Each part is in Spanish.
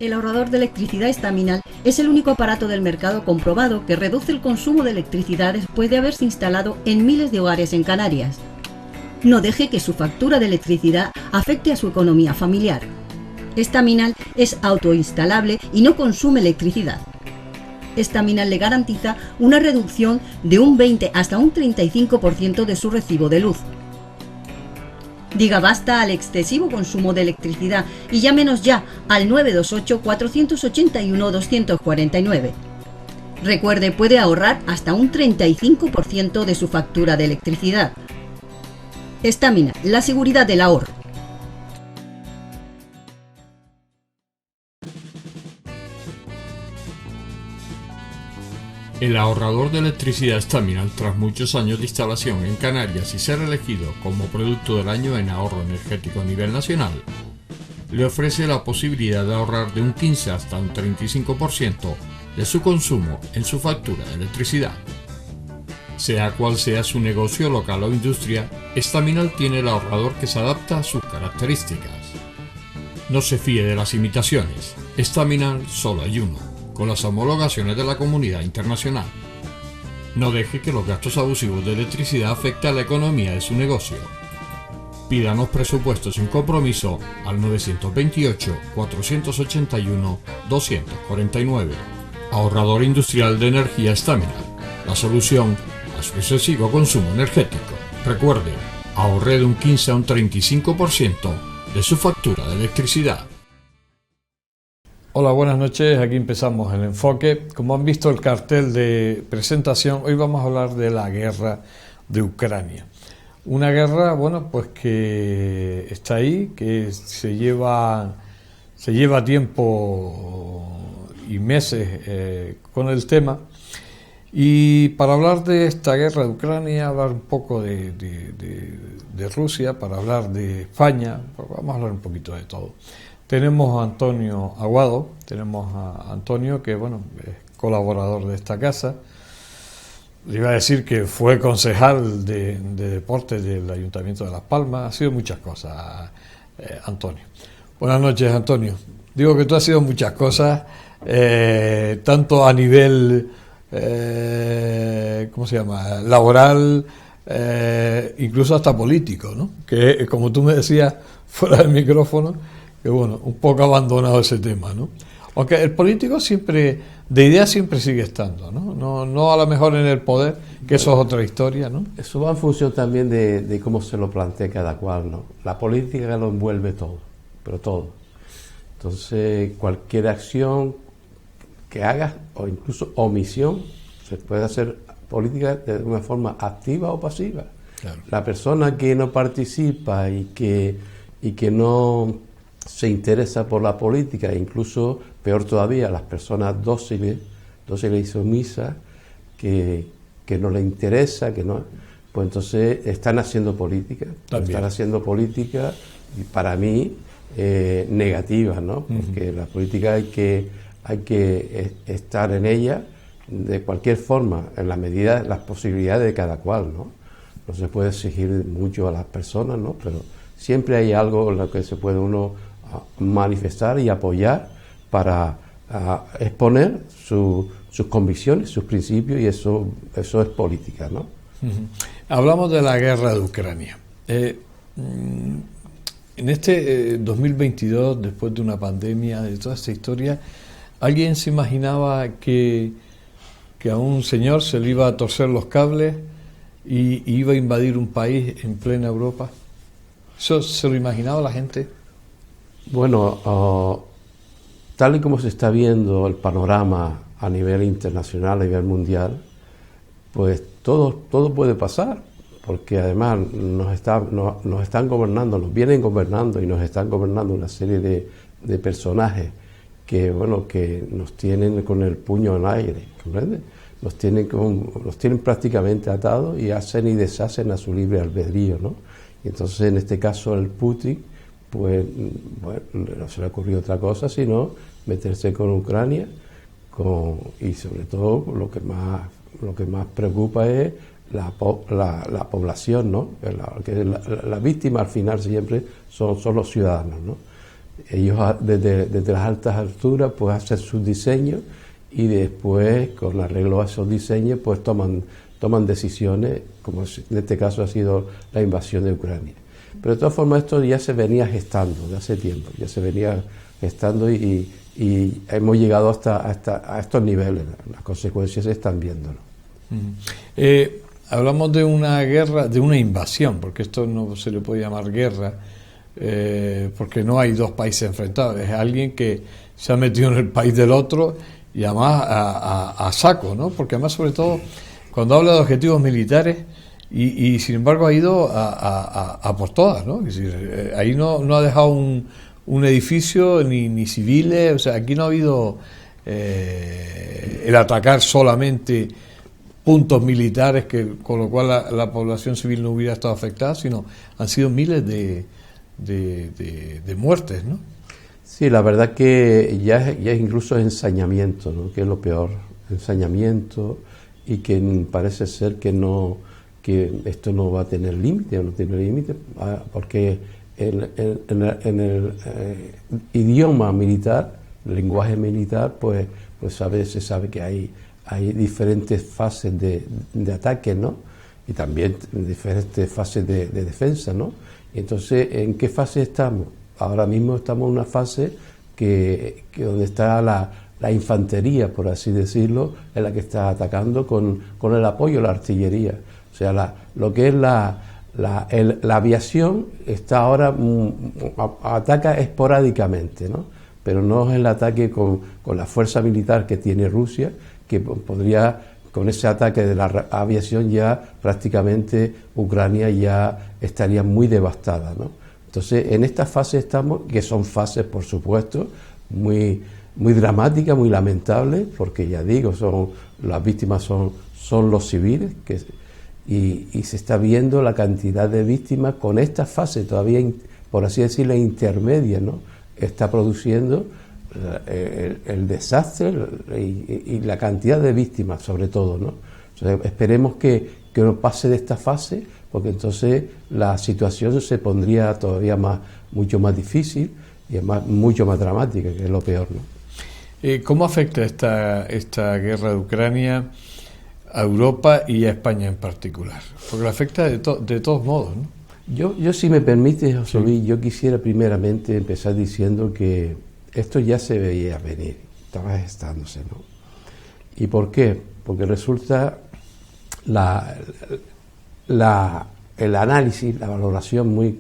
El ahorrador de electricidad Estaminal es el único aparato del mercado comprobado que reduce el consumo de electricidad después de haberse instalado en miles de hogares en Canarias. No deje que su factura de electricidad afecte a su economía familiar. Estaminal es autoinstalable y no consume electricidad. Estaminal le garantiza una reducción de un 20 hasta un 35% de su recibo de luz. Diga basta al excesivo consumo de electricidad y llámenos ya al 928-481-249. Recuerde, puede ahorrar hasta un 35% de su factura de electricidad. Estaminal, la seguridad del ahorro. El ahorrador de electricidad Estaminal, tras muchos años de instalación en Canarias y ser elegido como producto del año en ahorro energético a nivel nacional, le ofrece la posibilidad de ahorrar de un 15 hasta un 35% de su consumo en su factura de electricidad. Sea cual sea su negocio local o industria, Estaminal tiene el ahorrador que se adapta a sus características. No se fíe de las imitaciones, Estaminal solo hay uno, con las homologaciones de la comunidad internacional. No deje que los gastos abusivos de electricidad afecten a la economía de su negocio. Pídanos presupuestos sin compromiso al 928-481-249. Ahorrador industrial de energía Estaminal, la solución a su excesivo consumo energético. Recuerde, ahorre de un 15 a un 35% de su factura de electricidad. Hola, buenas noches. Aquí empezamos el enfoque. Como han visto el cartel de presentación, hoy vamos a hablar de la guerra de Ucrania. Una guerra, bueno, pues que está ahí, que se lleva tiempo y meses con el tema. Y para hablar de esta guerra de Ucrania, hablar un poco de Rusia, para hablar de España, pues vamos a hablar un poquito de todo. Tenemos a Antonio Aguado, tenemos a Antonio que, bueno, es colaborador de esta casa. Le iba a decir que fue concejal de deportes del Ayuntamiento de Las Palmas, ha sido muchas cosas, Antonio. Buenas noches, Antonio. Digo que tú has sido muchas cosas, tanto a nivel, ¿cómo se llama?, laboral, incluso hasta político, ¿no? Que, como tú me decías fuera del micrófono, que bueno, un poco abandonado ese tema, ¿no? Aunque el político siempre, de idea siempre sigue estando, ¿no? No a lo mejor en el poder, que eso es otra historia, ¿no? Eso va en función también de cómo se lo plantea cada cual, ¿no? La política lo envuelve todo, pero todo. Entonces, cualquier acción que hagas, o incluso omisión, se puede hacer política de una forma activa o pasiva. Claro. La persona que no participa y que no se interesa por la política, incluso peor todavía, las personas dóciles y sumisas, que no le interesa, que no, pues entonces están haciendo política. Están haciendo política, y para mí, negativa, ¿no? Porque la política hay que estar en ella de cualquier forma, en la medida de las posibilidades de cada cual, ¿no? No se puede exigir mucho a las personas, ¿no? Pero siempre hay algo en lo que se puede uno manifestar y apoyar para exponer sus convicciones, sus principios, y eso es política, ¿no? Hablamos de la guerra de Ucrania. En este 2022, después de una pandemia, de toda esta historia, ¿alguien se imaginaba que a un señor se le iba a torcer los cables y iba a invadir un país en plena Europa? ¿Eso se lo imaginaba la gente? Bueno, tal y como se está viendo el panorama a nivel internacional, a nivel mundial, pues todo puede pasar, porque además nos están gobernando, nos vienen gobernando y nos están gobernando una serie de personajes que nos tienen con el puño en aire, ¿comprendes? Nos tienen prácticamente atados y hacen y deshacen a su libre albedrío, ¿no? Y entonces, en este caso, el Putin, pues, bueno, no se le ocurrió otra cosa sino meterse con Ucrania, y sobre todo lo que más preocupa es la población, ¿no? La víctima al final siempre son los ciudadanos, ¿no? Ellos desde las altas alturas pues hacen sus diseños y después, con arreglo a esos diseños, pues toman decisiones, como en este caso ha sido la invasión de Ucrania. Pero de todas formas esto ya se venía gestando de hace tiempo, ya se venía gestando y hemos llegado a estos niveles. Las consecuencias se están viendo, ¿no? Hablamos de una guerra, de una invasión, porque esto no se le puede llamar guerra, porque no hay dos países enfrentados, es alguien que se ha metido en el país del otro y además a saco, ¿no? Porque además, sobre todo, cuando habla de objetivos militares y sin embargo ha ido a por todas, ¿no? Es decir, ahí no ha dejado un edificio ni civiles, o sea, aquí no ha habido el atacar solamente puntos militares con lo cual la población civil no hubiera estado afectada, sino han sido miles de muertes, ¿no? Sí, la verdad que ya es incluso ensañamiento, ¿no? Que es lo peor, ensañamiento, y que parece ser que esto no va a tener límite, no tiene límite, porque en el idioma militar, el lenguaje militar, pues se sabe que hay diferentes fases de ataque, ¿no? Y también diferentes fases de defensa, ¿no? Y entonces, ¿en qué fase estamos? Ahora mismo estamos en una fase que donde está la infantería, por así decirlo, es la que está atacando con el apoyo de la artillería. O sea, lo que es la aviación está ahora ataca esporádicamente, ¿no? Pero no es el ataque con la fuerza militar que tiene Rusia, que podría, con ese ataque de la aviación ya prácticamente Ucrania ya estaría muy devastada, ¿no? Entonces, en esta fase estamos, que son fases, por supuesto, muy dramáticas, muy lamentables, porque ya digo, las víctimas son los civiles, y se está viendo la cantidad de víctimas con esta fase todavía, por así decirlo, intermedia, ¿no? Está produciendo el desastre y la cantidad de víctimas, sobre todo, ¿no? Entonces, esperemos que no pase de esta fase, porque entonces la situación se pondría todavía mucho más difícil y mucho más dramática, que es lo peor, ¿no? ¿Cómo afecta esta guerra de Ucrania a Europa y a España en particular? Porque la afecta de todos modos, ¿no? Yo si me permite, José Luis, yo quisiera primeramente empezar diciendo que esto ya se veía venir, estaba gestándose, ¿no? ¿Y por qué? Porque resulta el análisis, la valoración muy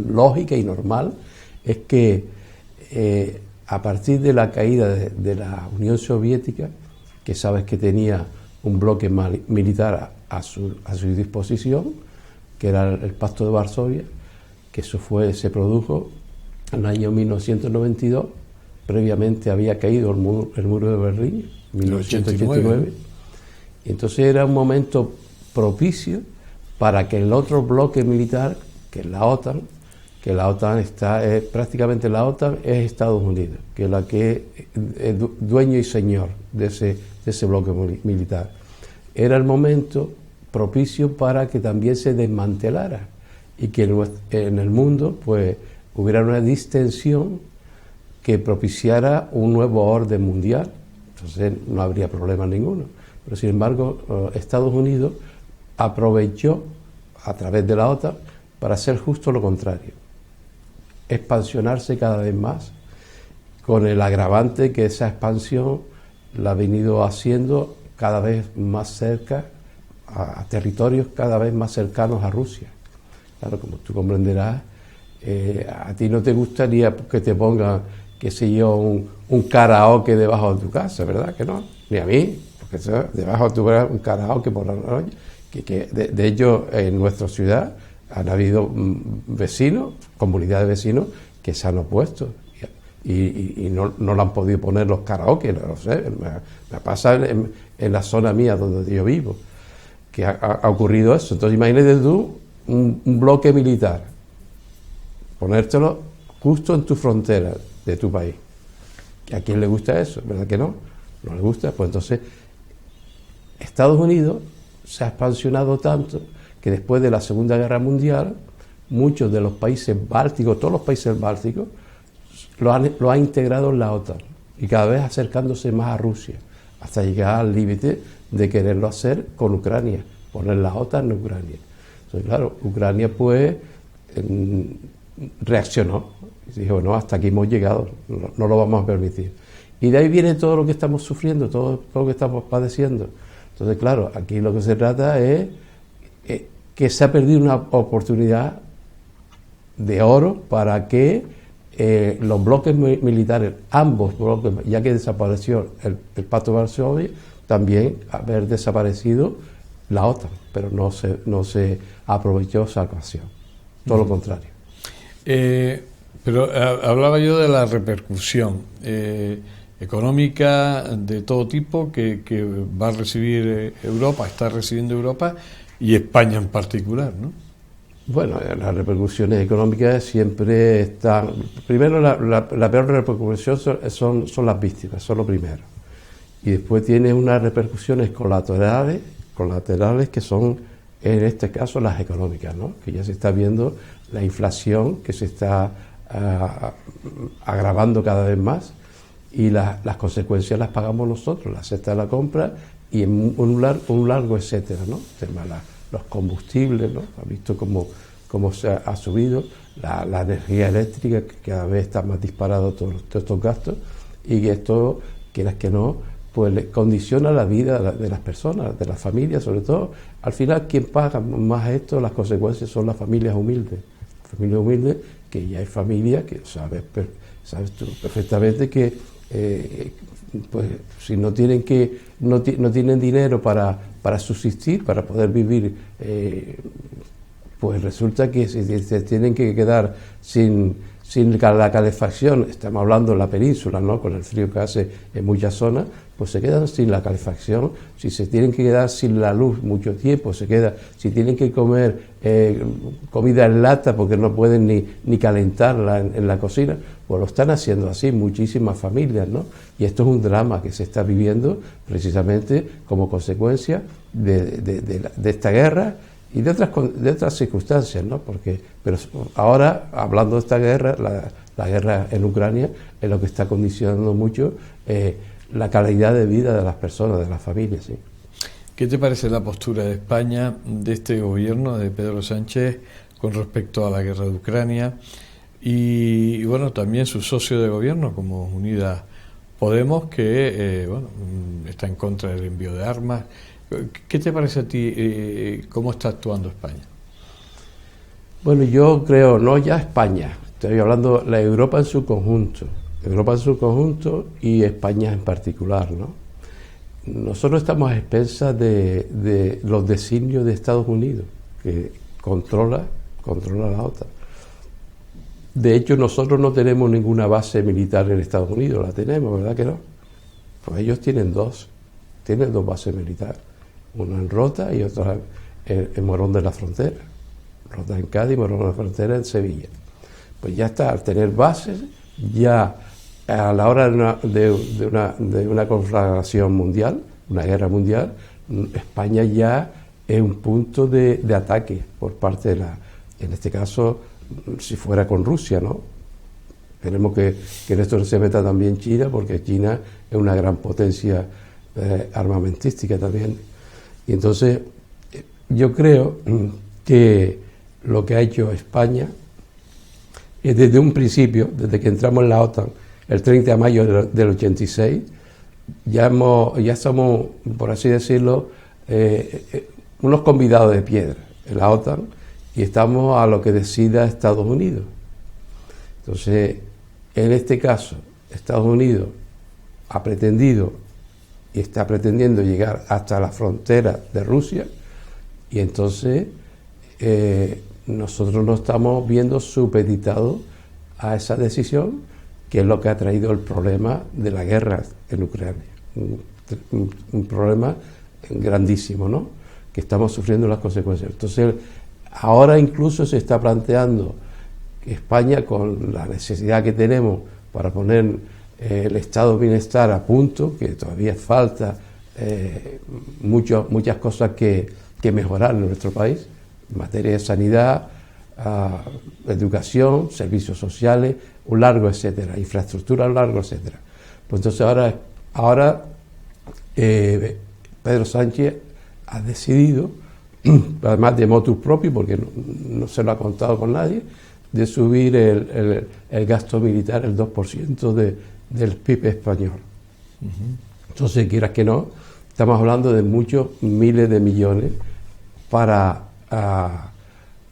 lógica y normal es que a partir de la caída de la Unión Soviética, que sabes que tenía un bloque militar a su disposición, que era el Pacto de Varsovia, que se produjo en el año 1992, previamente había caído el muro de Berlín, en 1989, y entonces era un momento propicio para que el otro bloque militar, que es la OTAN, prácticamente la OTAN es Estados Unidos, que es la que es dueño y señor de ese bloque militar. Era el momento propicio para que también se desmantelara y que en el mundo pues hubiera una distensión que propiciara un nuevo orden mundial. Entonces no habría problema ninguno. Pero sin embargo, Estados Unidos aprovechó a través de la OTAN para hacer justo lo contrario, expansionarse cada vez más, con el agravante que esa expansión la ha venido haciendo cada vez más cerca a territorios cada vez más cercanos a Rusia. Claro, como tú comprenderás, a ti no te gustaría que te pongan, qué sé yo, un karaoke debajo de tu casa, ¿verdad que no? Ni a mí, porque debajo de tu casa un karaoke por la noche, que de hecho en nuestra ciudad han habido vecinos, comunidades de vecinos, que se han opuesto y no lo han podido poner los karaoke, no lo sé, me pasa en la zona mía donde yo vivo, que ha ocurrido eso. Entonces imagínate tú un bloque militar, ponértelo justo en tu frontera de tu país. ¿A quién le gusta eso? ¿Verdad que no? ¿No le gusta? Pues entonces Estados Unidos se ha expansionado tanto que después de la Segunda Guerra Mundial muchos de los países bálticos, todos los países bálticos, lo ha integrado en la OTAN y cada vez acercándose más a Rusia, hasta llegar al límite de quererlo hacer con Ucrania, poner la OTAN en Ucrania. Entonces, claro, Ucrania pues reaccionó y dijo, no, hasta aquí hemos llegado, no lo vamos a permitir. Y de ahí viene todo lo que estamos sufriendo, todo lo que estamos padeciendo. Entonces, claro, aquí lo que se trata es que se ha perdido una oportunidad de oro para que los bloques militares, ambos bloques, ya que desapareció el Pacto de Varsovia, también haber desaparecido la OTAN, pero no se aprovechó esa ocasión, todo lo contrario. Pero hablaba yo de la repercusión económica de todo tipo que va a recibir Europa, está recibiendo Europa y España en particular, ¿no? Bueno, las repercusiones económicas siempre están... Primero, la peor repercusión son las víctimas, son lo primero. Y después tiene unas repercusiones colaterales que son, en este caso, las económicas, ¿no? Que ya se está viendo la inflación que se está agravando cada vez más y las consecuencias las pagamos nosotros, la cesta de la compra y en un largo etcétera, ¿no? Los combustibles, ¿no? Ha visto cómo se ha subido la energía eléctrica, que cada vez está más disparado todos estos gastos, y que esto, quieras que no, pues le condiciona la vida de las personas, de las familias, sobre todo. Al final, quien paga más esto, las consecuencias son las familias humildes. Familias humildes, que ya hay familias que sabes tú perfectamente que pues si no tienen dinero para subsistir, para poder vivir, pues resulta que se tienen que quedar sin la calefacción. Estamos hablando en la península, ¿no? Con el frío que hace en muchas zonas, pues se quedan sin la calefacción. Si se tienen que quedar sin la luz mucho tiempo, si tienen que comer comida en lata porque no pueden ni calentarla en la cocina, pues lo están haciendo así muchísimas familias, ¿no? Y esto es un drama que se está viviendo precisamente como consecuencia de esta guerra y de otras circunstancias, ¿no? Pero ahora, hablando de esta guerra, la guerra en Ucrania es lo que está condicionando mucho la calidad de vida de las personas, de las familias, ¿sí? ¿Qué te parece la postura de España, de este gobierno de Pedro Sánchez, con respecto a la guerra de Ucrania? Y bueno, también su socio de gobierno, como Unidas Podemos, que está en contra del envío de armas. ¿Qué te parece a ti cómo está actuando España? Bueno, yo creo, no ya España, estoy hablando de la Europa en su conjunto. Y España en particular, ¿no? Nosotros estamos a expensas de los designios de Estados Unidos, que controla la OTAN. De hecho, nosotros no tenemos ninguna base militar en Estados Unidos, la tenemos, ¿verdad que no? Pues ellos tienen dos bases militares, una en Rota y otra en Morón de la Frontera. Rota en Cádiz y Morón de la Frontera en Sevilla. Pues ya está, al tener bases, ya a la hora de una conflagración mundial, una guerra mundial, España ya es un punto de ataque por parte en este caso, si fuera con Rusia, ¿no? Esperemos que en esto se meta también China, porque China es una gran potencia armamentística también. Y entonces, yo creo que lo que ha hecho España es desde un principio, desde que entramos en la OTAN, el 30 de mayo del 86, ya somos, por así decirlo, unos convidados de piedra en la OTAN y estamos a lo que decida Estados Unidos. Entonces, en este caso, Estados Unidos ha pretendido y está pretendiendo llegar hasta la frontera de Rusia y entonces nosotros nos estamos viendo supeditados a esa decisión, que es lo que ha traído el problema de la guerra en Ucrania. Un problema grandísimo, ¿no? Que estamos sufriendo las consecuencias. Entonces, ahora incluso se está planteando que España, con la necesidad que tenemos para poner el estado de bienestar a punto, que todavía falta muchas cosas que mejorar en nuestro país, en materia de sanidad, educación, servicios sociales, un largo etcétera, infraestructura, un largo etcétera. Pues entonces ahora Pedro Sánchez ha decidido, además de motus propio, porque no se lo ha contado con nadie, de subir el gasto militar el 2% del PIB español. Entonces, quieras que no, estamos hablando de muchos miles de millones para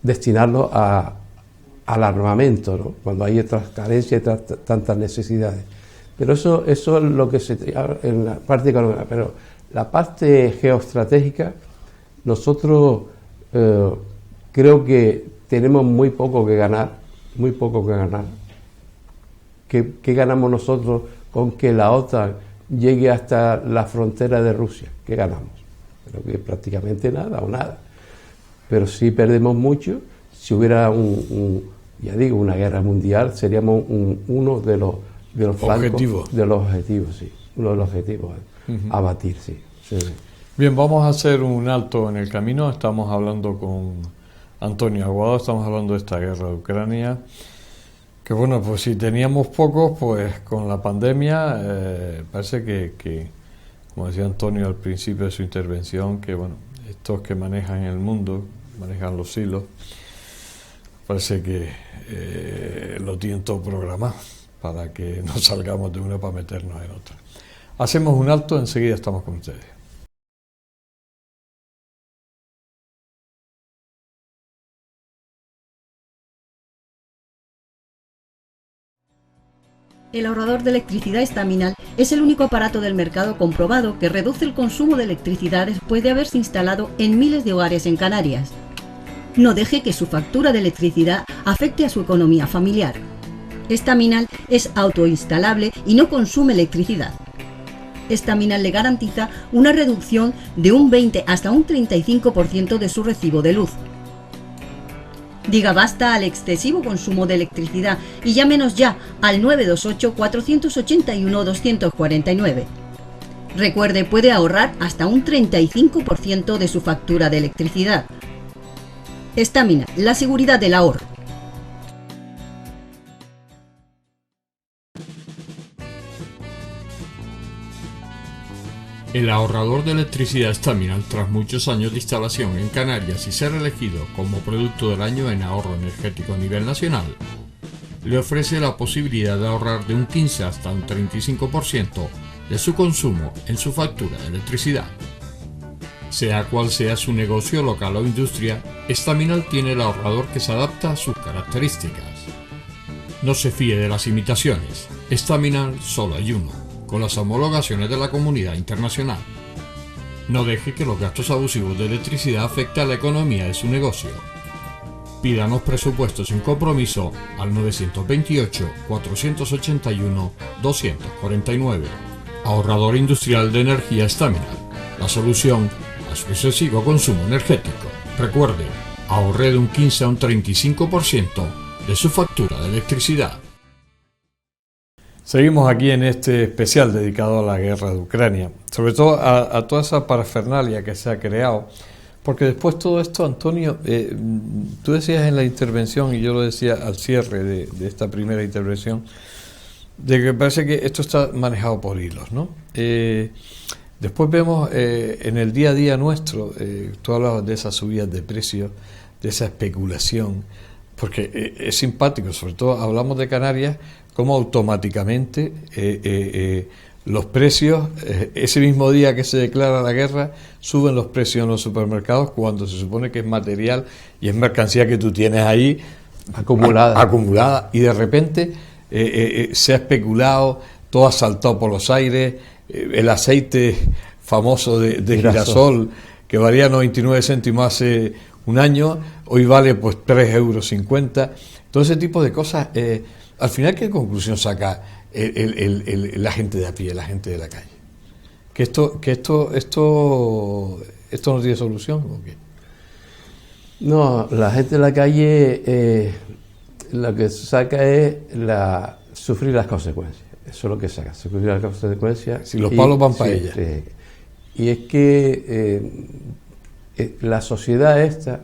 destinarlo al armamento, ¿no? Cuando hay otras carencias y tantas necesidades. Pero eso es lo que se en la parte económica. Pero la parte geoestratégica, nosotros creo que tenemos muy poco que ganar. ¿Qué ganamos nosotros con que la OTAN llegue hasta la frontera de Rusia? ¿Qué ganamos? Creo que prácticamente nada o nada. Pero sí perdemos mucho. Si hubiera una guerra mundial, seríamos uno de los flancos, de los objetivos, sí. Uno de los objetivos a batir, sí. Bien, vamos a hacer un alto en el camino. Estamos hablando con Antonio Aguado, estamos hablando de esta guerra de Ucrania. Que bueno, pues si teníamos pocos, pues con la pandemia parece que, como decía Antonio al principio de su intervención, que bueno, estos que manejan el mundo, manejan los hilos, parece que lo tienen todo programado para que no salgamos de una para meternos en otra. Hacemos un alto, enseguida estamos con ustedes. El ahorrador de electricidad estaminal es el único aparato del mercado comprobado que reduce el consumo de electricidad después de haberse instalado en miles de hogares en Canarias. No deje que su factura de electricidad afecte a su economía familiar. Estaminal es autoinstalable y no consume electricidad. Estaminal le garantiza una reducción de un 20 hasta un 35% de su recibo de luz. Diga basta al excesivo consumo de electricidad y llámenos ya al 928-481-249. Recuerde, puede ahorrar hasta un 35% de su factura de electricidad. Estaminal, la seguridad del ahorro. El ahorrador de electricidad Estaminal, tras muchos años de instalación en Canarias y ser elegido como producto del año en ahorro energético a nivel nacional, le ofrece la posibilidad de ahorrar de un 15 hasta un 35% de su consumo en su factura de electricidad. Sea cual sea su negocio local o industria, Estaminal tiene el ahorrador que se adapta a sus características. No se fíe de las imitaciones, Estaminal solo hay uno, con las homologaciones de la comunidad internacional. No deje que los gastos abusivos de electricidad afecten a la economía de su negocio. Pídanos presupuestos sin compromiso al 928-481-249. Ahorrador industrial de energía Estaminal, la solución a su excesivo consumo energético. Recuerde, ahorre de un 15 a un 35% de su factura de electricidad. Seguimos aquí en este especial dedicado a la guerra de Ucrania, sobre todo a toda esa parafernalia que se ha creado, porque después todo esto, Antonio, tú decías en la intervención, y yo lo decía al cierre de esta primera intervención, de que parece que esto está manejado por hilos, ¿no? Después vemos en el día a día nuestro, tú hablabas de esas subidas de precios, de esa especulación, porque es simpático, sobre todo hablamos de Canarias, cómo automáticamente los precios, ese mismo día que se declara la guerra, suben los precios en los supermercados cuando se supone que es material y es mercancía que tú tienes ahí acumulada y de repente se ha especulado, todo ha saltado por los aires, el aceite famoso de girasol que valía 99 céntimos hace un año, hoy vale pues 3,50 euros. Todo ese tipo de cosas. Al final, ¿qué conclusión saca la gente de a pie, la gente de la calle? ¿Que esto no tiene solución o qué? No, la gente de la calle lo que saca es sufrir las consecuencias. Eso es lo que saca, sufrir las consecuencias. Si los palos van para ella. Sí. Y es que la sociedad esta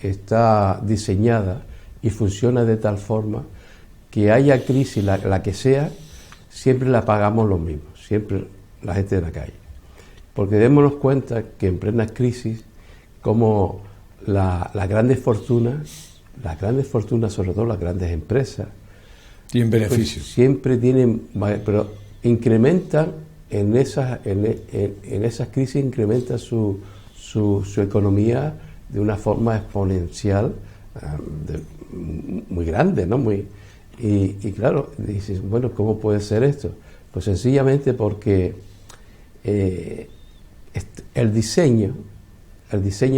está diseñada y funciona de tal forma que haya crisis, la que sea, siempre la pagamos los mismos, siempre la gente de la calle. Porque démonos cuenta que en plena crisis, como las grandes fortunas, sobre todo las grandes empresas, tienen beneficios. Pues siempre tienen, pero incrementan en esas crisis, incrementa su economía de una forma exponencial, muy grande, ¿no? Y claro, dices, bueno, ¿cómo puede ser esto? Pues sencillamente porque el diseño,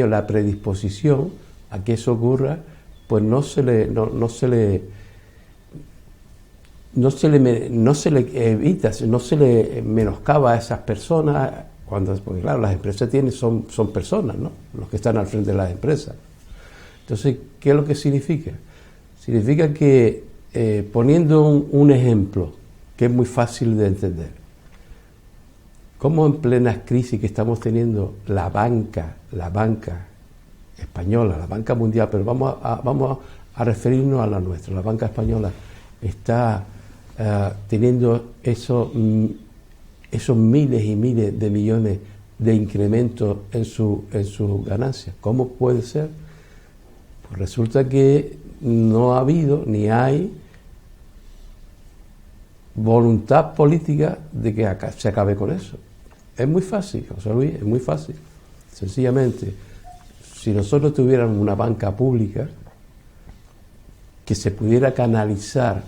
la predisposición a que eso ocurra, pues no se le evita, no se le menoscaba a esas personas, porque claro, las empresas son personas, ¿no? Los que están al frente de las empresas. Entonces, ¿qué es lo que significa? Significa que, poniendo un ejemplo que es muy fácil de entender, cómo en plena crisis que estamos teniendo la banca española, la banca mundial, pero vamos a referirnos a la nuestra, la banca española está teniendo esos miles y miles de millones de incrementos en sus ganancias. ¿Cómo puede ser? Pues resulta que no ha habido ni hay voluntad política de que se acabe con eso. Es muy fácil, José Luis, es muy fácil. Sencillamente, si nosotros tuviéramos una banca pública que se pudiera canalizar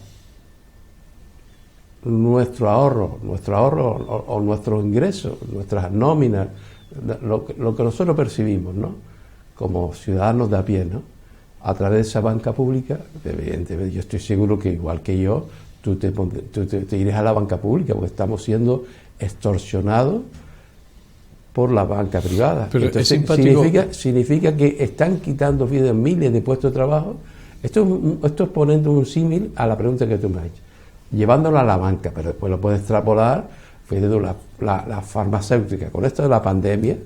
nuestro ahorro o nuestros ingresos, nuestras nóminas, lo que nosotros percibimos, ¿no? Como ciudadanos de a pie, ¿no? A través de esa banca pública, evidentemente, yo estoy seguro que igual que yo, tú te irás a la banca pública porque estamos siendo extorsionados por la banca privada. Pero entonces, significa que están quitando miles de puestos de trabajo. Esto es poniendo un símil a la pregunta que tú me has hecho, llevándolo a la banca, pero después lo puedes extrapolar, la farmacéutica. Con esto de la pandemia,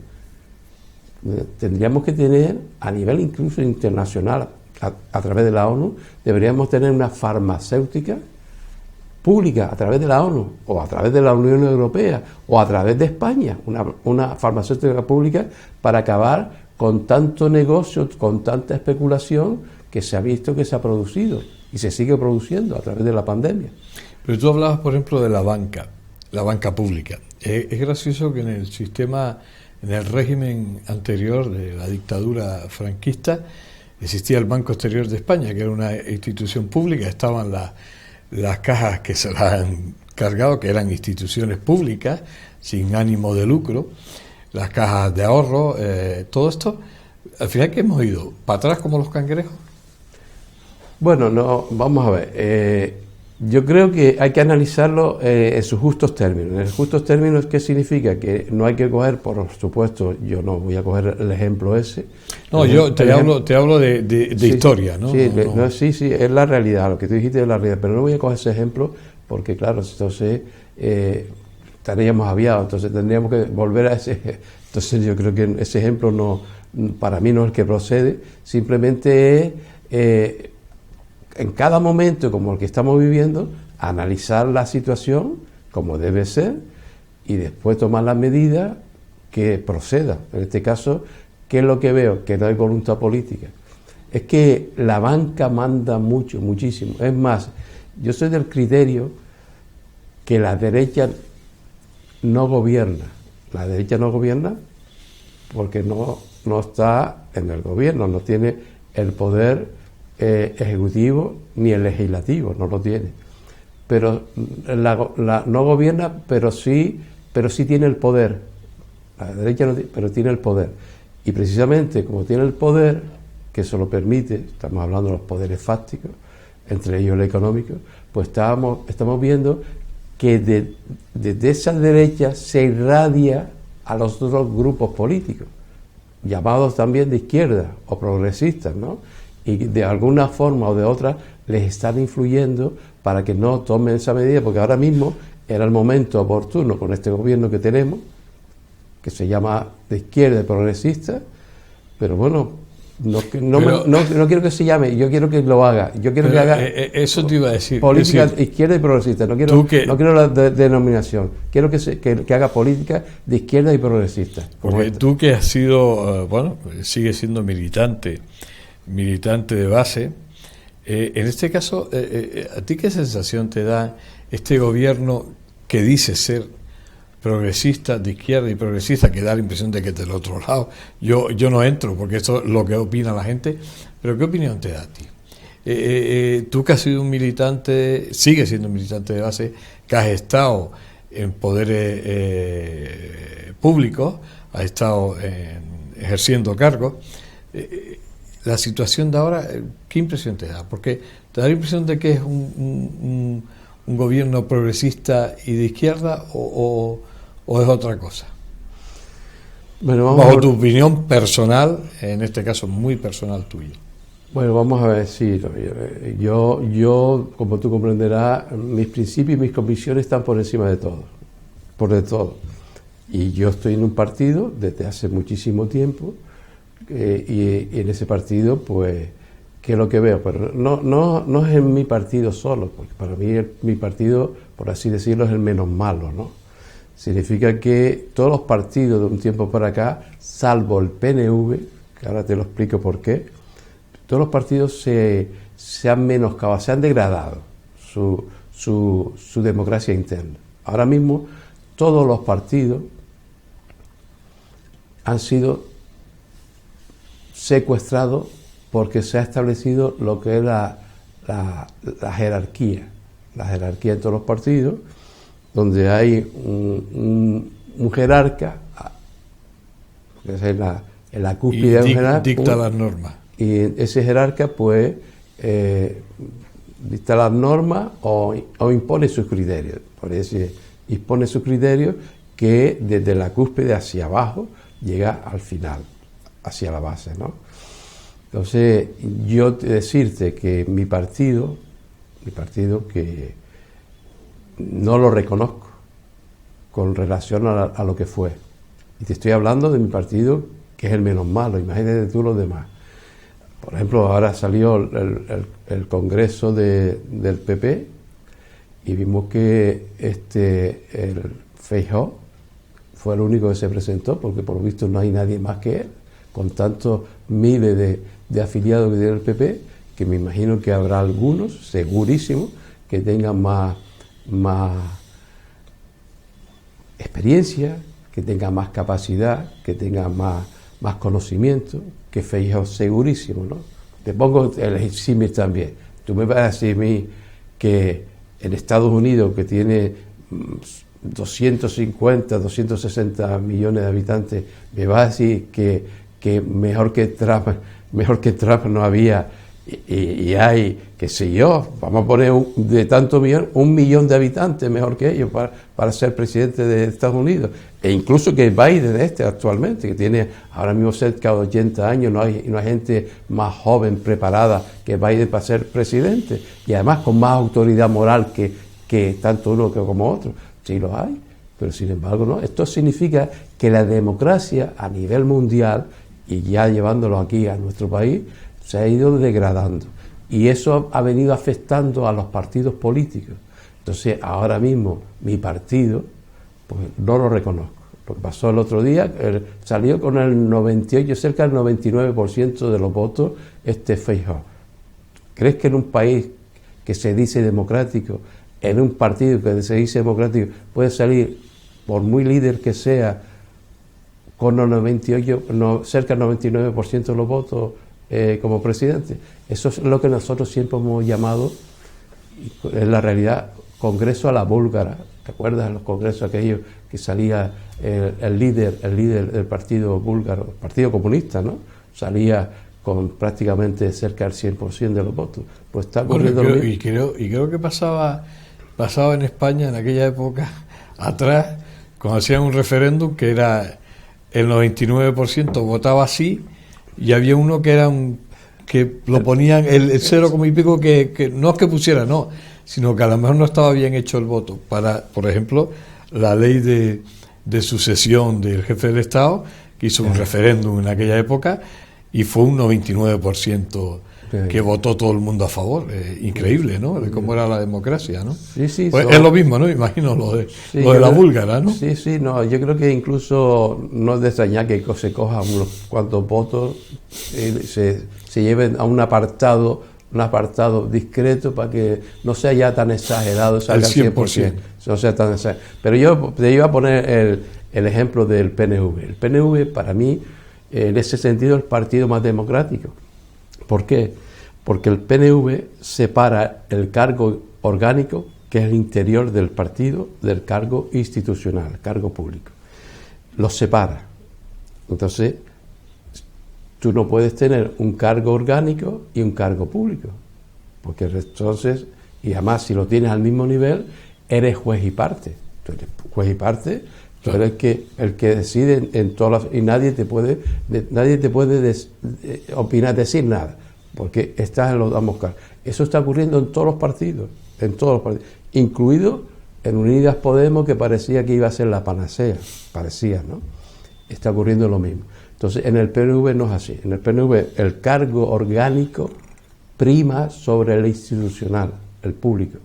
tendríamos que tener, a nivel incluso internacional, a través de la ONU, deberíamos tener una farmacéutica pública a través de la ONU, o a través de la Unión Europea, o a través de España, una farmacéutica pública para acabar con tanto negocio, con tanta especulación que se ha visto que se ha producido y se sigue produciendo a través de la pandemia. Pero tú hablabas, por ejemplo, de la banca pública. Es gracioso que en el sistema, en el régimen anterior de la dictadura franquista, existía el Banco Exterior de España, que era una institución pública, estaban las cajas que se las han cargado, que eran instituciones públicas, sin ánimo de lucro, las cajas de ahorro, todo esto. Al final, ¿qué hemos ido? ¿Para atrás como los cangrejos? Bueno, no, vamos a ver. Yo creo que hay que analizarlo en sus justos términos. En sus justos términos, ¿qué significa? Que no hay que coger, por supuesto, yo no voy a coger el ejemplo ese. No, yo te hablo de sí, historia, ¿no? Sí, es la realidad, lo que tú dijiste es la realidad, pero no voy a coger ese ejemplo porque, claro, entonces estaríamos aviados, entonces tendríamos que volver a ese. Entonces yo creo que ese ejemplo no, para mí no es el que procede, simplemente es en cada momento como el que estamos viviendo, analizar la situación como debe ser y después tomar las medidas que procedan. En este caso, ¿qué es lo que veo? Que no hay voluntad política. Es que la banca manda muchísimo. Es más, yo soy del criterio que la derecha no gobierna. La derecha no gobierna porque no está en el gobierno, no tiene el poder ejecutivo ni el legislativo, no lo tiene. Pero no gobierna, pero sí tiene el poder. La derecha no tiene, pero tiene el poder. Y precisamente como tiene el poder, que eso lo permite, estamos hablando de los poderes fácticos, entre ellos el económico, pues estamos viendo que desde esa derecha se irradia a los otros grupos políticos, llamados también de izquierda o progresistas, ¿no? Y de alguna forma o de otra les están influyendo para que no tomen esa medida, porque ahora mismo era el momento oportuno con este gobierno que tenemos, que se llama de izquierda y progresista, pero bueno, no quiero que se llame, yo quiero que lo haga. Yo quiero que haga eso te iba a decir. política decir, izquierda y progresista. No quiero la denominación. Quiero que haga política de izquierda y progresista. Porque tú que has sido, sigues siendo militante de base, en este caso, ¿a ti qué sensación te da este gobierno que dice ser progresista, de izquierda y progresista, que da la impresión de que es del otro lado? Yo no entro porque eso es lo que opina la gente, pero ¿qué opinión te da a ti? Tú que has sido un militante, sigues siendo un militante de base, que has estado en poderes públicos, has estado ejerciendo cargos, la situación de ahora, ¿qué impresión te da? Porque te da la impresión de que es un gobierno progresista y de izquierda o es otra cosa. Bueno, bajo tu opinión personal, en este caso muy personal tuya. Bueno, vamos a ver, sí, yo como tú comprenderás, mis principios y mis convicciones están por encima de todo, de todo. Y yo estoy en un partido desde hace muchísimo tiempo, y en ese partido, pues, ¿qué es lo que veo? Pero no es en mi partido solo, porque para mí mi partido, por así decirlo, es el menos malo, ¿no? Significa que todos los partidos de un tiempo para acá, salvo el PNV, que ahora te lo explico por qué, todos los partidos se han menoscabado, se han degradado su democracia interna. Ahora mismo todos los partidos han sido secuestrados porque se ha establecido lo que es la jerarquía en todos los partidos, donde hay un jerarca, que es en la cúspide de un jerarca, dicta las normas. Y ese jerarca, pues, dicta las normas o impone sus criterios. Por eso impone sus criterios que desde la cúspide hacia abajo llega al final, hacia la base, ¿no? Entonces, yo decirte que mi partido que no lo reconozco con relación a lo que fue. Y te estoy hablando de mi partido, que es el menos malo, imagínate tú los demás. Por ejemplo, ahora salió el Congreso del PP y vimos que el Feijóo fue el único que se presentó, porque por lo visto no hay nadie más que él, con tantos miles de afiliados que tiene el PP, que me imagino que habrá algunos, segurísimo, que tengan más experiencia, que tengan más capacidad, que tengan más conocimiento, que Feijóo, segurísimo, ¿no? Te pongo el símil también. Tú me vas a decir a mí que en Estados Unidos, que tiene 250, 260 millones de habitantes, me vas a decir que mejor que Trump no había, y hay, qué sé yo, vamos a poner de tanto millón, 1 millón de habitantes mejor que ellos para ser presidente de Estados Unidos, e incluso que Biden actualmente, que tiene ahora mismo cerca de 80 años, no hay gente más joven, preparada que Biden para ser presidente, y además con más autoridad moral que tanto uno como otro. Sí los hay, pero sin embargo no. Esto significa que la democracia a nivel mundial, y ya llevándolo aquí a nuestro país, se ha ido degradando, y eso ha venido afectando a los partidos políticos. Entonces ahora mismo mi partido, pues no lo reconozco. Lo que pasó el otro día, salió con el 98, cerca del 99% de los votos Feijóo. ¿Crees que en un país que se dice democrático, en un partido que se dice democrático, puede salir, por muy líder que sea, con el 98, cerca del 99% de los votos como presidente? Eso es lo que nosotros siempre hemos llamado, en la realidad, Congreso a la búlgara. ¿Te acuerdas de los congresos aquellos que salía el líder del partido búlgaro, el Partido Comunista, ¿no? Salía con prácticamente cerca del 100% de los votos. Pues está ocurriendo lo mismo. Y creo que pasaba en España en aquella época atrás, cuando hacían un referéndum, que era el 99% votaba sí, y había uno que era que lo ponían el 0, y pico, que no es que pusiera, no, sino que a lo mejor no estaba bien hecho el voto para, por ejemplo, la ley de sucesión del jefe del Estado, que hizo un referéndum en aquella época, y fue un 99% que votó todo el mundo a favor. Increíble, ¿no? De cómo era la democracia, ¿no? Sí, sí. Pues es lo mismo, ¿no? Imagino lo de la búlgara, ¿no? Sí, sí, no. Yo creo que incluso no es de extrañar que se cojan unos cuantos votos y se lleven a un apartado discreto para que no sea ya tan exagerado, salga al 100%. No sea tan exagerado. Pero yo te iba a poner el ejemplo del PNV. El PNV, para mí, en ese sentido, es el partido más democrático. ¿Por qué? Porque el PNV separa el cargo orgánico, que es el interior del partido, del cargo institucional, cargo público. Los separa. Entonces, tú no puedes tener un cargo orgánico y un cargo público, porque entonces, y además si lo tienes al mismo nivel, eres juez y parte. Tú eres juez y parte, tú eres el que decide en todas las, y nadie te puede opinar, decir nada, porque estás en los ambos cargos. Eso está ocurriendo en todos los partidos, incluido en Unidas Podemos, que parecía que iba a ser la panacea, ¿no? Está ocurriendo lo mismo. Entonces, en el PNV no es así. En el PNV el cargo orgánico prima sobre el institucional, el público.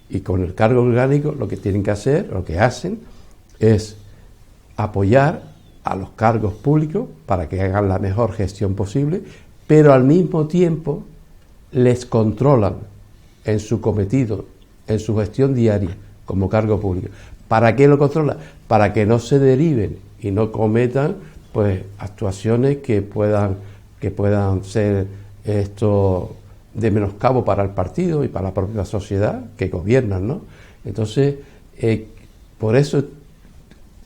Y con el cargo orgánico lo que tienen que hacer, lo que hacen, es apoyar a los cargos públicos para que hagan la mejor gestión posible, pero al mismo tiempo les controlan en su cometido, en su gestión diaria como cargo público. ¿Para qué lo controlan? Para que no se deriven y no cometan pues actuaciones que puedan ser esto de menoscabo para el partido y para la propia sociedad que gobiernan, ¿no? Entonces, por eso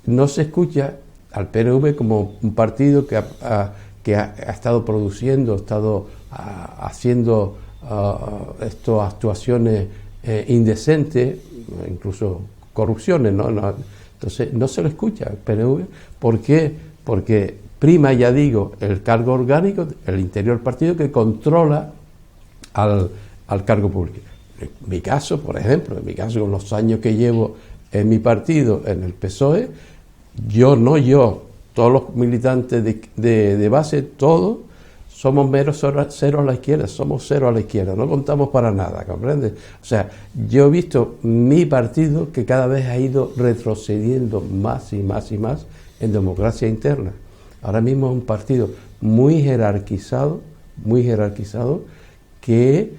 no se escucha al PNV como un partido que ha estado produciendo, ha estado haciendo actuaciones indecentes, incluso corrupciones, ¿no? Entonces, no se lo escucha al PNV. ¿Por qué? Porque prima, ya digo, el cargo orgánico, el interior del partido, que controla al cargo público. En mi caso, por ejemplo, con los años que llevo en mi partido, en el PSOE, todos los militantes de base, todos somos cero a la izquierda, no contamos para nada, ¿comprendes? O sea, yo he visto mi partido que cada vez ha ido retrocediendo más y más y más en democracia interna. Ahora mismo es un partido muy jerarquizado, que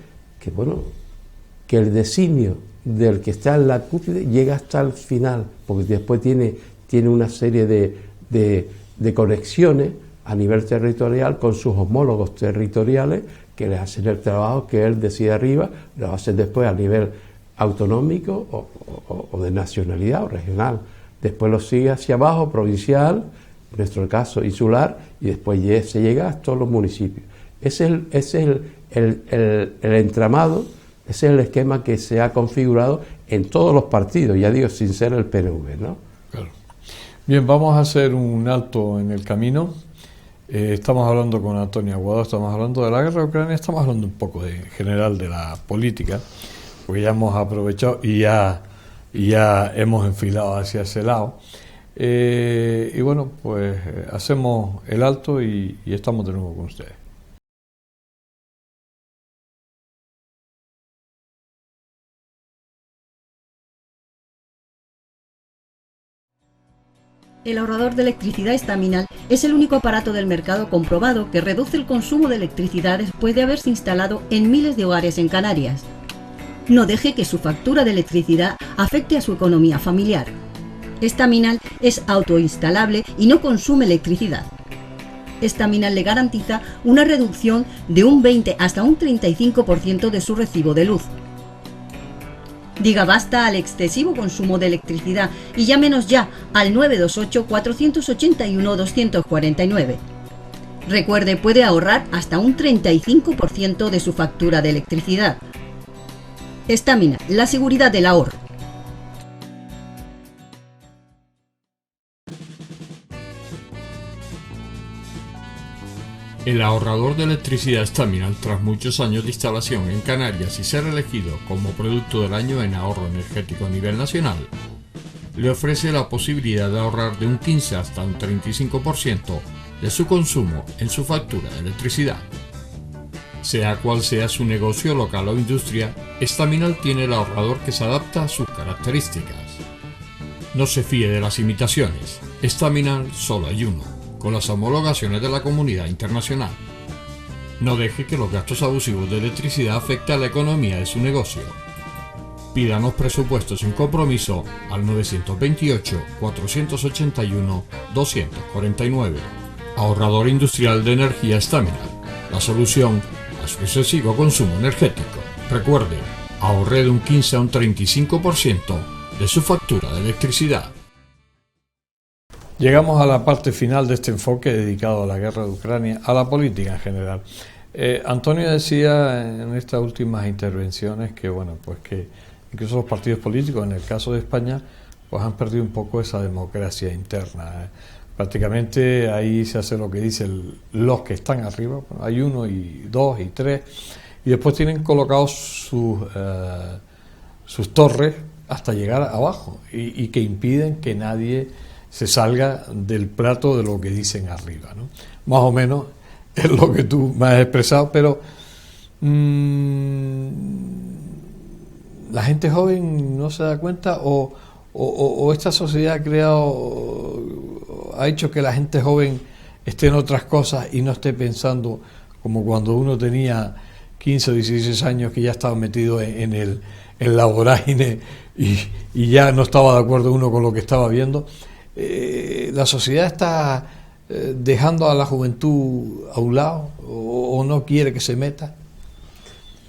el designio del que está en la cúspide llega hasta el final, porque después tiene una serie de conexiones a nivel territorial con sus homólogos territoriales que le hacen el trabajo que él decide arriba, lo hacen después a nivel autonómico o de nacionalidad o regional. Después lo sigue hacia abajo, provincial, en nuestro caso insular, y después se llega a todos los municipios. Ese es el entramado, ese es el esquema que se ha configurado en todos los partidos, ya digo, sin ser el PNV, ¿no? Claro. Bien, vamos a hacer un alto en el camino. Estamos hablando con Antonio Aguado, estamos hablando de la guerra de Ucrania, estamos hablando un poco en general de la política, porque ya hemos aprovechado y ya hemos enfilado hacia ese lado. Y bueno, pues hacemos el alto y estamos de nuevo con ustedes. El ahorrador de electricidad estaminal es el único aparato del mercado comprobado que reduce el consumo de electricidad después de haberse instalado en miles de hogares en Canarias. No deje que su factura de electricidad afecte a su economía familiar. Estaminal es autoinstalable y no consume electricidad. Estaminal le garantiza una reducción de un 20 hasta un 35% de su recibo de luz. Diga basta al excesivo consumo de electricidad y llámenos ya al 928-481-249. Recuerde, puede ahorrar hasta un 35% de su factura de electricidad. Estaminal, la seguridad del ahorro. El ahorrador de electricidad Estaminal, tras muchos años de instalación en Canarias y ser elegido como producto del año en ahorro energético a nivel nacional, le ofrece la posibilidad de ahorrar de un 15 hasta un 35% de su consumo en su factura de electricidad. Sea cual sea su negocio local o industria, Staminal tiene el ahorrador que se adapta a sus características. No se fíe de las imitaciones. Staminal solo hay uno, con las homologaciones de la comunidad internacional. No deje que los gastos abusivos de electricidad afecten a la economía de su negocio. Pídanos presupuestos sin compromiso al 928-481-249. Ahorrador industrial de energía Staminal. La solución a su excesivo consumo energético. Recuerde, ahorre de un 15 a un 35% de su factura de electricidad. Llegamos a la parte final de este enfoque dedicado a la guerra de Ucrania, a la política en general. Antonio decía en estas últimas intervenciones que, bueno, pues que incluso los partidos políticos, en el caso de España, pues han perdido un poco esa democracia interna. Prácticamente ahí se hace lo que dicen los que están arriba, bueno, hay 1 y 2 y 3, y después tienen colocados sus torres hasta llegar abajo, y que impiden que nadie se salga del plato de lo que dicen arriba, ¿no? Más o menos es lo que tú me has expresado, pero la gente joven no se da cuenta, o esta sociedad ha hecho que la gente joven esté en otras cosas y no esté pensando como cuando uno tenía 15 o 16 años, que ya estaba metido en la vorágine y ya no estaba de acuerdo uno con lo que estaba viendo. La sociedad está dejando a la juventud a un lado, o no quiere que se meta.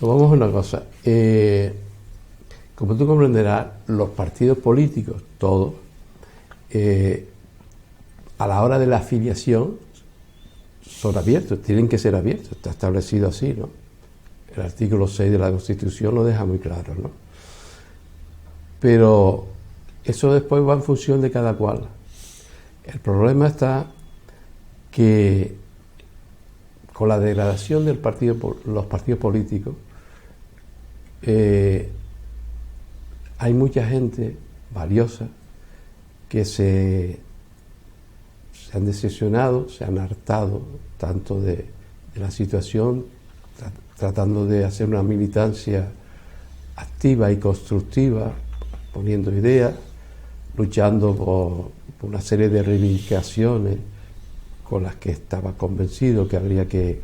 Vamos a una cosa. Como tú comprenderás, los partidos políticos, todos, a la hora de la afiliación, son abiertos, tienen que ser abiertos, está establecido así, ¿no? El artículo 6 de la Constitución lo deja muy claro, ¿no? Pero eso después va en función de cada cual. El problema está que con la degradación de los partidos políticos, hay mucha gente valiosa que se han decepcionado, se han hartado tanto de la situación, tratando de hacer una militancia activa y constructiva, poniendo ideas, luchando por una serie de reivindicaciones con las que estaba convencido que habría que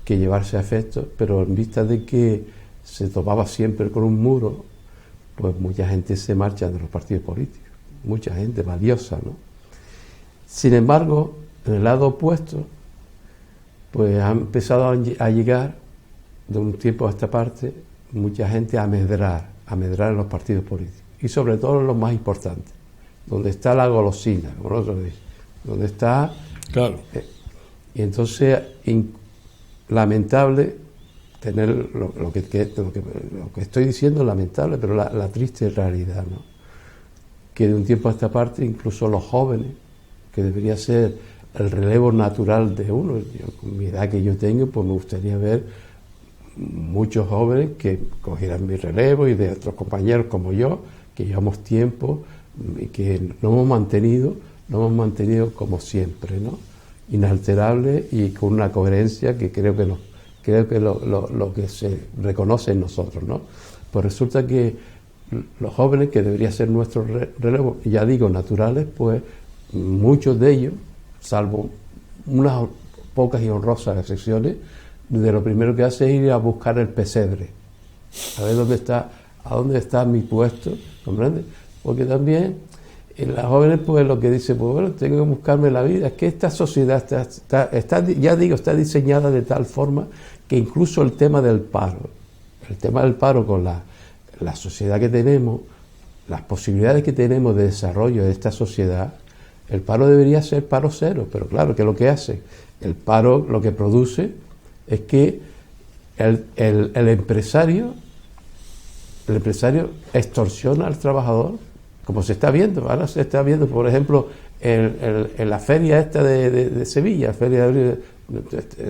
llevarse a efecto, pero en vista de que se topaba siempre con un muro, pues mucha gente se marcha de los partidos políticos, mucha gente valiosa, ¿no? Sin embargo, en el lado opuesto, pues ha empezado a llegar, de un tiempo a esta parte, mucha gente a medrar en los partidos políticos, y sobre todo en los más importantes, donde está la golosina, como nosotros decimos, donde está... Claro. Y entonces, lamentable tener lo que estoy diciendo, lamentable, pero la triste realidad, ¿no? Que de un tiempo a esta parte, incluso los jóvenes, que debería ser el relevo natural de uno, con mi edad que yo tengo, pues me gustaría ver muchos jóvenes que cogieran mi relevo, y de otros compañeros como yo, que llevamos tiempo y que nos hemos mantenido como siempre, ¿no? Inalterable y con una coherencia que creo que lo que se reconoce en nosotros, ¿no? Pues resulta que los jóvenes, que debería ser nuestro relevo, ya digo, naturales, pues muchos de ellos, salvo unas pocas y honrosas excepciones, de lo primero que hace es ir a buscar el pesebre, a ver dónde está mi puesto, ¿comprendes? Porque también las jóvenes, pues lo que dicen, pues bueno, tengo que buscarme la vida. Es que esta sociedad está diseñada de tal forma que incluso el tema del paro con la sociedad que tenemos, las posibilidades que tenemos de desarrollo de esta sociedad, el paro debería ser paro cero, pero claro, ¿qué es lo que hace? El paro lo que produce es que el empresario extorsiona al trabajador, como se está viendo. Ahora se está viendo, por ejemplo, en la feria esta de Sevilla, feria de abril.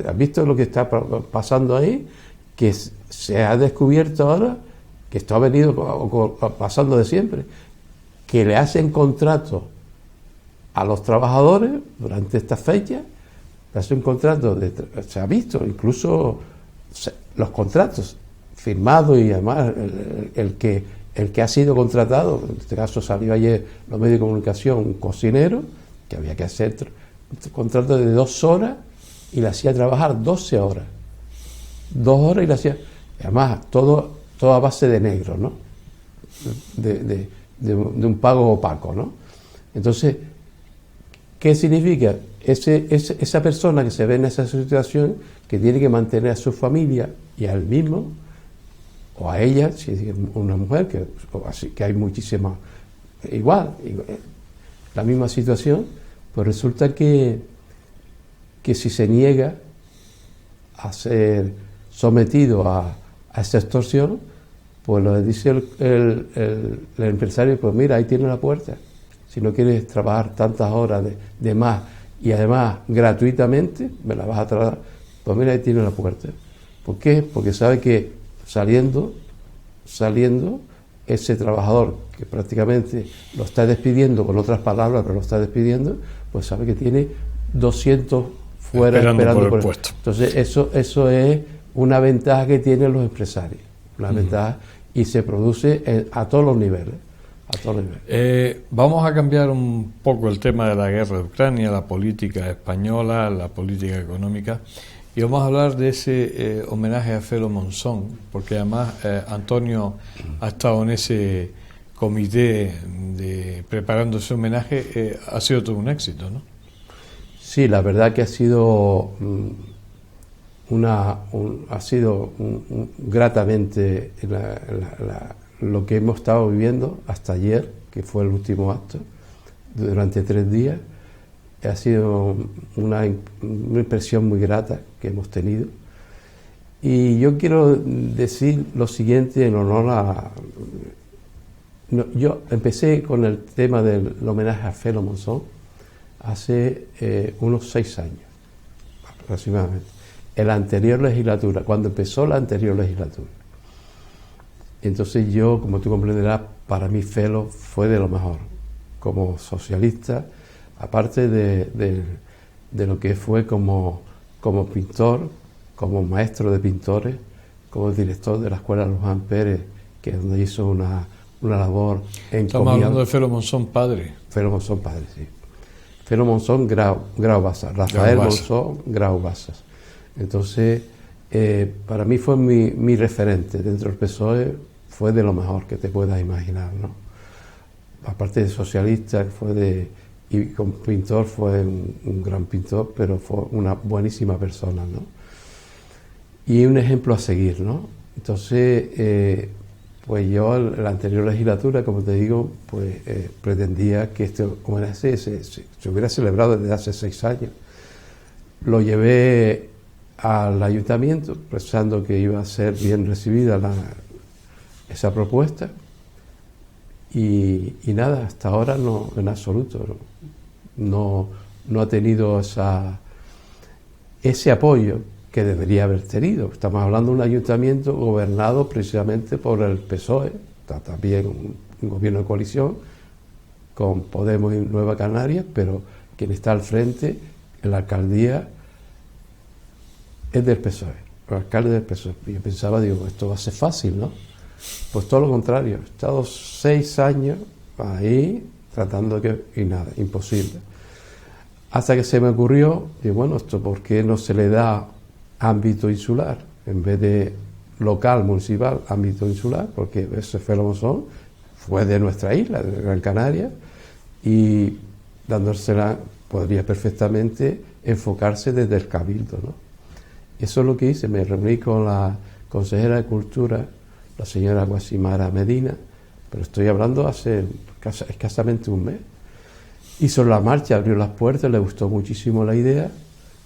¿Has visto lo que está pasando ahí? Que se ha descubierto ahora, que esto ha venido pasando de siempre, que le hacen contratos a los trabajadores durante esta fecha hace un contrato, se ha visto, incluso los contratos firmados y además el que ha sido contratado, en este caso salió ayer los medios de comunicación, un cocinero, que había que hacer un contrato de 2 horas y le hacía trabajar 12 horas. 2 horas y le hacía, además, todo a base de negro, ¿no? De un pago opaco, ¿no? Entonces, ¿qué significa? Esa persona que se ve en esa situación, que tiene que mantener a su familia y a él mismo, o a ella, si es una mujer, que hay muchísimas, igual, la misma situación, pues resulta que si se niega a ser sometido a esa extorsión, pues lo dice el empresario, pues mira, ahí tiene la puerta. Si no quieres trabajar tantas horas de más y además gratuitamente, me la vas a trabajar, pues mira, ahí tiene la puerta. ¿Por qué? Porque sabe que saliendo, ese trabajador que prácticamente lo está despidiendo, con otras palabras, pero lo está despidiendo, pues sabe que tiene 200 fuera esperando por el puesto. Entonces eso es una ventaja que tienen los empresarios, una ventaja, y se produce a todos los niveles. Vamos a cambiar un poco el tema de la guerra de Ucrania, la política española, la política económica, y vamos a hablar de ese homenaje a Felo Monzón, porque además Antonio ha estado en ese comité preparando ese homenaje. Ha sido todo un éxito, ¿no? Sí, la verdad que ha sido gratamente lo que hemos estado viviendo hasta ayer, que fue el último acto, durante 3 días. Ha sido una impresión muy grata que hemos tenido. Y yo quiero decir lo siguiente en honor yo empecé con el tema del homenaje a Felo Monzón hace unos 6 años, aproximadamente. En la anterior legislatura, cuando empezó la anterior legislatura. Entonces yo, como tú comprenderás, para mí Felo fue de lo mejor. Como socialista, aparte de lo que fue como pintor, como maestro de pintores, como director de la Escuela Luján Pérez, que es donde hizo una labor encomiable. Estamos hablando de Felo Monzón padre. Felo Monzón padre, sí. Felo Monzón Grau Basas, Rafael Monzón Grau Basas. Entonces, para mí fue mi referente dentro del PSOE, fue de lo mejor que te puedas imaginar, ¿no? Aparte de socialista, y como pintor fue un gran pintor, pero fue una buenísima persona, ¿no? Y un ejemplo a seguir, ¿no? Entonces, pues yo en la anterior legislatura, como te digo, pues pretendía que este homenaje se hubiera celebrado desde hace 6 años. Lo llevé al ayuntamiento pensando que iba a ser bien recibida esa propuesta y nada, hasta ahora no, en absoluto, no ha tenido ese apoyo que debería haber tenido. Estamos hablando de un ayuntamiento gobernado precisamente por el PSOE, está también un gobierno de coalición con Podemos y Nueva Canarias, pero quien está al frente en la alcaldía es del PSOE, el alcalde del PSOE. Y yo pensaba, digo, esto va a ser fácil, ¿no? Pues todo lo contrario, he estado 6 años ahí tratando y nada, imposible. Hasta que se me ocurrió, digo, bueno, esto ¿por qué no se le da ámbito insular? En vez de local, municipal, ámbito insular, porque ese Felo Monzón fue de nuestra isla, de Gran Canaria, y dándosela podría perfectamente enfocarse desde el Cabildo, ¿no? Eso es lo que hice, me reuní con la consejera de Cultura, la señora Guasimara Medina, pero estoy hablando hace escasamente un mes. Hizo la marcha, abrió las puertas, le gustó muchísimo la idea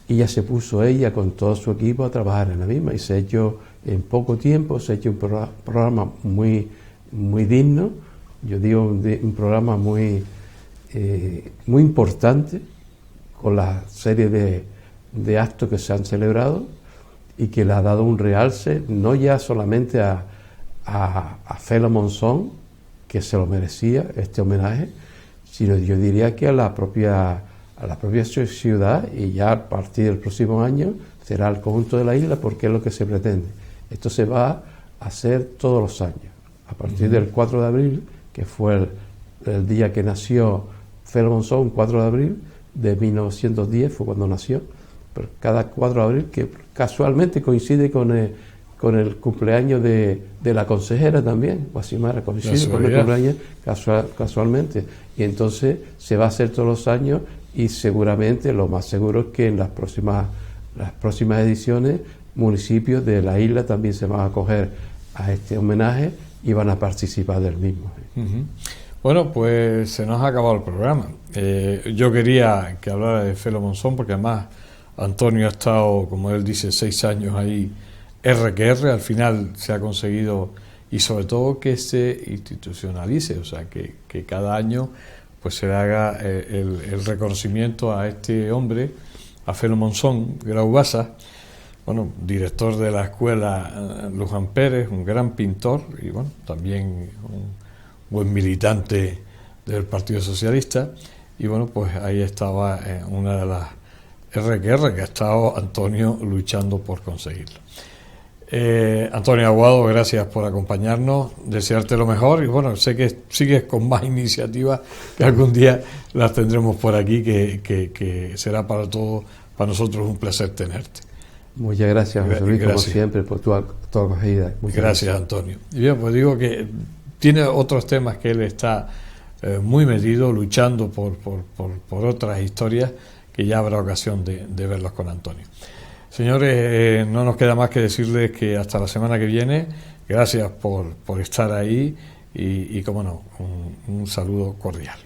y ya se puso ella con todo su equipo a trabajar en la misma y se ha hecho en poco tiempo, se ha hecho un programa muy, muy digno, yo digo un programa muy importante con la serie de actos que se han celebrado y que le ha dado un realce no ya solamente a Felo Monzón, que se lo merecía este homenaje, sino yo diría que a la propia a la propia ciudad, y ya a partir del próximo año será el conjunto de la isla, porque es lo que se pretende. Esto se va a hacer todos los años, a partir del 4 de abril, que fue el día que nació Felo Monzón, 4 de abril de 1910 fue cuando nació, pero cada 4 de abril, que casualmente coincide con el cumpleaños de la consejera también, Guasimara, coincide con el cumpleaños casualmente, y entonces se va a hacer todos los años, y seguramente lo más seguro es que en las próximas ediciones municipios de la isla también se van a acoger a este homenaje y van a participar del mismo. Bueno, pues se nos ha acabado el programa. Yo quería que hablara de Felo Monzón, porque además Antonio ha estado, como él dice, 6 años ahí, R, al final se ha conseguido, y sobre todo que se institucionalice, o sea, que cada año pues se le haga el reconocimiento a este hombre, a Felo Monzón Grau Basa, bueno, director de la escuela Luján Pérez, un gran pintor y bueno, también un buen militante del Partido Socialista, y bueno, pues ahí estaba una de las RQR que ha estado Antonio luchando por conseguirlo. Antonio Aguado, gracias por acompañarnos, desearte lo mejor, y bueno, sé que sigues con más iniciativas que algún día las tendremos por aquí, que será para nosotros un placer tenerte. Muchas gracias, José Luis, como siempre, por tu acogida. Gracias, Antonio. Y bien, pues digo que tiene otros temas que él está muy metido, luchando por otras historias, que ya habrá ocasión de verlos con Antonio. Señores, no nos queda más que decirles que hasta la semana que viene. Gracias por estar ahí y como no, un saludo cordial.